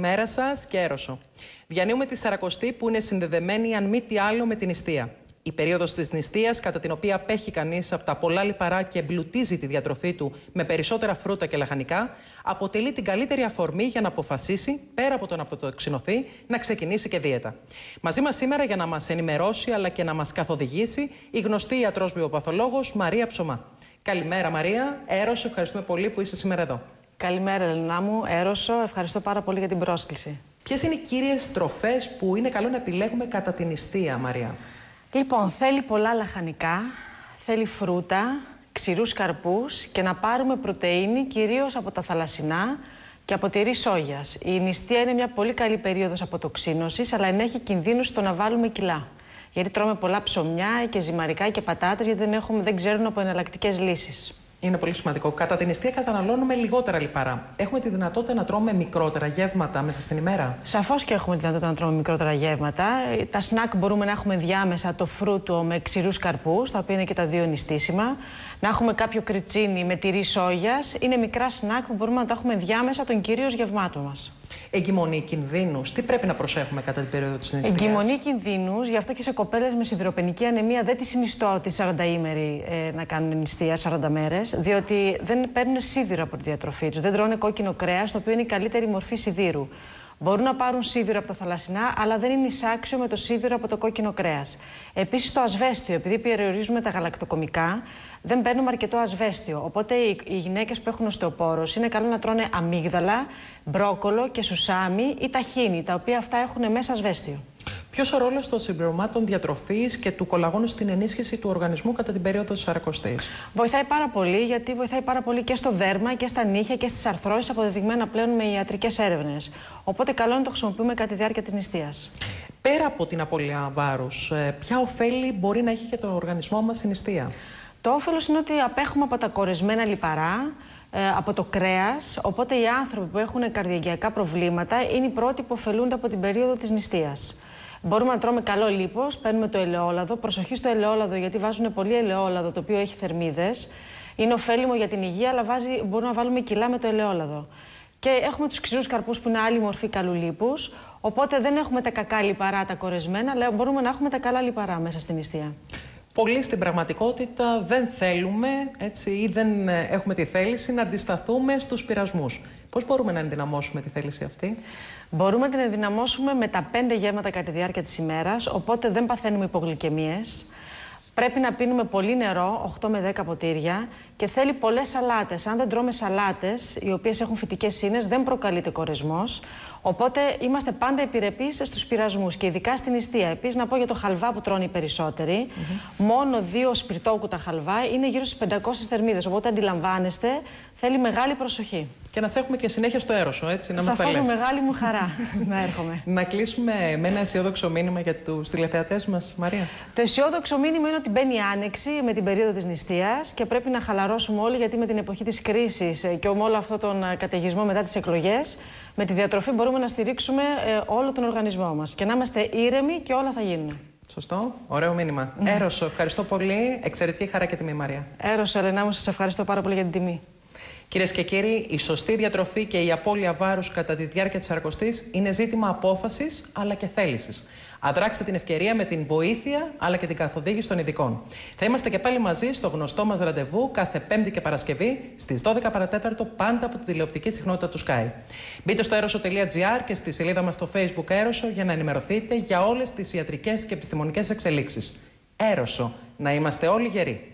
καλημέρα σας και Έρωσο. Διανύουμε τη Σαρακοστή που είναι συνδεδεμένη, αν μη τι άλλο, με την νηστεία. Η περίοδος της νηστείας, κατά την οποία απέχει κανείς από τα πολλά λιπαρά και εμπλουτίζει τη διατροφή του με περισσότερα φρούτα και λαχανικά, αποτελεί την καλύτερη αφορμή για να αποφασίσει, πέρα από το να αποτοξινωθεί, να ξεκινήσει και δίαιτα. Μαζί μας σήμερα για να μας ενημερώσει αλλά και να μας καθοδηγήσει η γνωστή ιατρός βιοπαθολόγος Μαρία Ψωμά. Καλημέρα Μαρία, Έρωσο, ευχαριστούμε πολύ που είσαι σήμερα εδώ. Καλημέρα Ελένα μου, Έρωσο, ευχαριστώ πάρα πολύ για την πρόσκληση. Ποιες είναι οι κύριες τροφές που είναι καλό να επιλέγουμε κατά την νηστεία, Μαρία? Λοιπόν, θέλει πολλά λαχανικά, θέλει φρούτα, ξηρούς καρπούς και να πάρουμε πρωτεΐνη κυρίως από τα θαλασσινά και από τυρί σόγιας. Η νηστεία είναι μια πολύ καλή περίοδος αποτοξίνωσης, αλλά ενέχει κινδύνους στο να βάλουμε κιλά. Γιατί τρώμε πολλά ψωμιά και ζυμαρικά και πατάτες, γιατί δεν ξέρουν από εναλλακτικές λύσεις. Είναι πολύ σημαντικό. Κατά την νηστεία καταναλώνουμε λιγότερα λιπαρά. Έχουμε τη δυνατότητα να τρώμε μικρότερα γεύματα μέσα στην ημέρα? Σαφώς και έχουμε τη δυνατότητα να τρώμε μικρότερα γεύματα. Τα σνακ μπορούμε να έχουμε διάμεσα το φρούτο με ξηρούς καρπούς, τα οποία είναι και τα δύο νηστίσιμα. Να έχουμε κάποιο κριτσίνι με τυρί σόγιας. Είναι μικρά σνακ που μπορούμε να τα έχουμε διάμεσα των κυρίως γευμάτων μας. Εγκυμονή κινδύνους. Τι πρέπει να προσέχουμε κατά την περίοδο της νηστείας? Εγκυμονή κινδύνους, γι' αυτό και σε κοπέλες με σιδηροπενική ανεμία δεν τη συνιστώ τη 40ήμερη να κάνουν νηστεία, 40 μέρες, διότι δεν παίρνουν σίδηρο από τη διατροφή τους. Δεν τρώνε κόκκινο κρέας, το οποίο είναι η καλύτερη μορφή σιδήρου. Μπορούν να πάρουν σίδηρο από τα θαλασσινά, αλλά δεν είναι εισάξιο με το σίδηρο από το κόκκινο κρέας. Επίσης, το ασβέστιο, επειδή περιορίζουμε τα γαλακτοκομικά, δεν παίρνουμε αρκετό ασβέστιο. Οπότε, οι γυναίκες που έχουν οστεοπόρωση είναι καλό να τρώνε αμύγδαλα, μπρόκολο και σουσάμι ή ταχίνι, τα οποία αυτά έχουν μέσα ασβέστιο. Ποιος ο ρόλος των συμπληρωμάτων διατροφής και του κολαγόνου στην ενίσχυση του οργανισμού κατά την περίοδο της Σαρακοστής? Βοηθάει πάρα πολύ, γιατί βοηθάει πάρα πολύ και στο δέρμα και στα νύχια και στις αρθρώσεις, αποδεδειγμένα πλέον με ιατρικές έρευνες. Οπότε, καλό είναι να το χρησιμοποιούμε κατά τη διάρκεια της νηστείας. Πέρα από την απώλεια βάρους, ποια ωφέλη μπορεί να έχει για τον οργανισμό μας η νηστεία? Το όφελος είναι ότι απέχουμε από τα κορεσμένα λιπαρά, από το κρέας, οπότε οι άνθρωποι που έχουν καρδιαγγειακά προβλήματα είναι οι πρώτοι που ωφελούνται από την περίοδο της νηστείας. Μπορούμε να τρώμε καλό λίπος, παίρνουμε το ελαιόλαδο. Προσοχή στο ελαιόλαδο, γιατί βάζουν πολύ ελαιόλαδο, το οποίο έχει θερμίδες. Είναι ωφέλιμο για την υγεία, αλλά μπορούμε να βάλουμε κιλά με το ελαιόλαδο. Και έχουμε τους ξηρούς καρπούς, που είναι άλλη μορφή καλού λίπους. Οπότε δεν έχουμε τα κακά λιπαρά, τα κορεσμένα, αλλά μπορούμε να έχουμε τα καλά λιπαρά μέσα στην νηστεία. Πολλοί στην πραγματικότητα δεν θέλουμε, έτσι, ή δεν έχουμε τη θέληση να αντισταθούμε στους πειρασμούς. Πώς μπορούμε να ενδυναμώσουμε τη θέληση αυτή? Μπορούμε να την ενδυναμώσουμε με τα 5 γεύματα κατά τη διάρκεια της ημέρας, οπότε δεν παθαίνουμε υπογλυκαιμίες. Πρέπει να πίνουμε πολύ νερό, 8 με 10 ποτήρια, και θέλει πολλές σαλάτες. Αν δεν τρώμε σαλάτες, οι οποίες έχουν φυτικές ίνες, δεν προκαλείται κορεσμός. Οπότε είμαστε πάντα επιρρεπείς στους πειρασμούς και ειδικά στην νηστεία. Επίσης, να πω για το χαλβά που τρώνε οι περισσότεροι. Μόνο 2 σπιρτόκουτα χαλβά είναι γύρω στις 500 θερμίδες. Οπότε αντιλαμβάνεστε, θέλει μεγάλη προσοχή. Και να σε έχουμε και συνέχεια στο Έρωσο, έτσι, να μας τα λες. Σαφώς, με μεγάλη μου χαρά να έρχομαι. Να κλείσουμε με ένα αισιόδοξο μήνυμα για τους τηλεθεατές μας, Μαρία. Το αισιόδοξο μήνυμα είναι ότι μπαίνει η άνοιξη με την περίοδο της νηστείας και πρέπει να χαλαρώσουμε όλοι, γιατί με την εποχή της κρίσης και με όλο αυτόν τον καταιγισμό μετά τις εκλογές, με τη διατροφή μπορούμε να στηρίξουμε όλο τον οργανισμό μας και να είμαστε ήρεμοι και όλα θα γίνουν. Σωστό. Ωραίο μήνυμα. Έρωσο, ευχαριστώ πολύ. Εξαιρετική χαρά και τιμή, Μαρία. Έρωσο, Ελένα μου, σας ευχαριστώ πάρα πολύ για την τιμή. Κυρίες και κύριοι, η σωστή διατροφή και η απώλεια βάρους κατά τη διάρκεια της Σαρακοστής είναι ζήτημα απόφασης αλλά και θέλησης. Αδράξτε την ευκαιρία με την βοήθεια αλλά και την καθοδήγηση των ειδικών. Θα είμαστε και πάλι μαζί στο γνωστό μας ραντεβού κάθε Πέμπτη και Παρασκευή στις 12 παρατέταρτο, πάντα από τη τηλεοπτική συχνότητα του Sky. Μπείτε στο Eroso.gr και στη σελίδα μας στο Facebook Έρωσο για να ενημερωθείτε για όλες τις ιατρικές και επιστημονικές εξελίξεις. Έρωσο, να είμαστε όλοι γεροί.